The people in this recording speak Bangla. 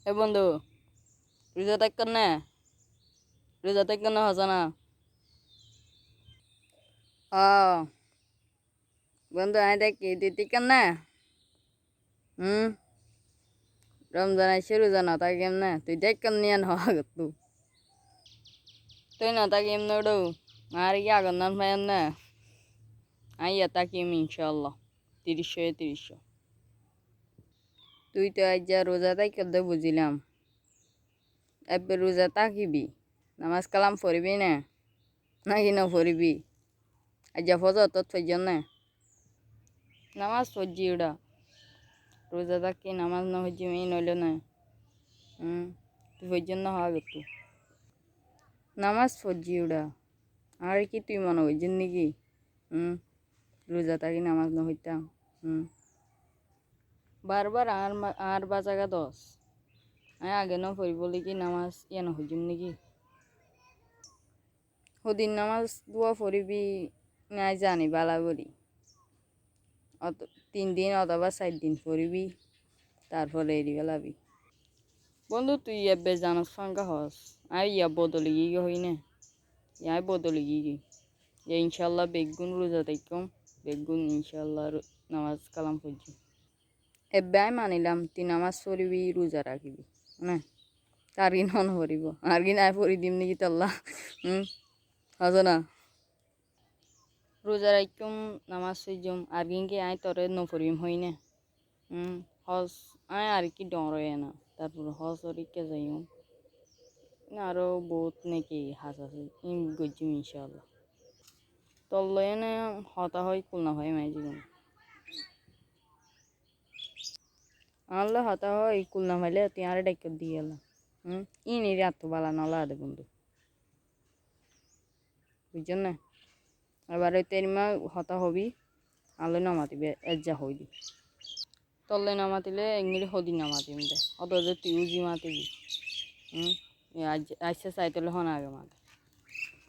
এ বন্ধু, রোজা থাকতেন না? রোজা থাকতেন না হসা না? বন্ধু আয় দেখি তুই টিকেন না? হুম, রমজান আইসে রোজা না থাকি না তুই দেখেন নিয়ে হওয়া তু তুই না থাকি এমনি ওডু আর কি আগুন নান পাইন না আইয়া তাকিম ইনশাল্লাহ ৩০০ তুই তো আজ যা রোজা থাকি বুঝিলাম এবার রোজা তাকিবি নামাজ কালাম পড়বি না নাকি না পড়বি আজ যা ফজর তোর ফজর না নামাজ পড়ছি ওটা রোজা থাকি নামাজ না হচ্ছে মেয়ে নইলে না তুই ফজর না হওয়া গেত নামাজ পড়ছি ওটা আর কি তুই মনে হইছেন নাকি রোজা থাকি নামাজ না হইতাম বারবার আর বাজাগা ১০ আমি আগে না পড়ি বলি কি নামাজ ইয়ে না হইজুম নাকি সদিন নামাজ দোয়া পড়িবি নাই জানি বালা করি অত ৩ দিন অথবা ৪ দিন পড়িবি তারপরে এড়ি বেলাবি বন্ধু তুই এবে জানাস ফাঙ্কা হস আই ইয়া বদলি গিয়ে হই না ইয়াই বদলি গিয়ে ইনশাল্লাহ বেগুন রোজা দেখম বেগুন ইনশাল্লাহ নামাজ কালাম পড়ছি এবে আমি মানিলাম তুই নামাজ পড়িবি রোজা রাখিবি না আর কি নন পড়িব আর কি নাই পড়ি দিম নাকি তাল্লা হজ না রোজা রাখম নামাজ পড়িম আর কি আই তরে নপড়িম হই না হজ আয় আর কি ডরে না তারপর হজ অরিকে যাইম আরও বহুত নাকি হাজ আছে গজিম ইনশাল্লাহ তল্লয়ে না হতা হয় খুলনা হয় মাই জীবন আল্লাহ হতা হয় খুলনা মাইলে তুই আরে ডাক্য দিয়ে এলাম ইনি রাত বালা নলা দে বন্ধু বুঝছেন না এবারে তেরিমা হতা হবি আলো নামাতিবে এজ্জা হইবি তল্লে নামাতিলে এঙ্গিরি হদি নামাতিম দে অত যে তুই উজি মাতিবি আজ আইসা চাইতলে হন আগে মাতে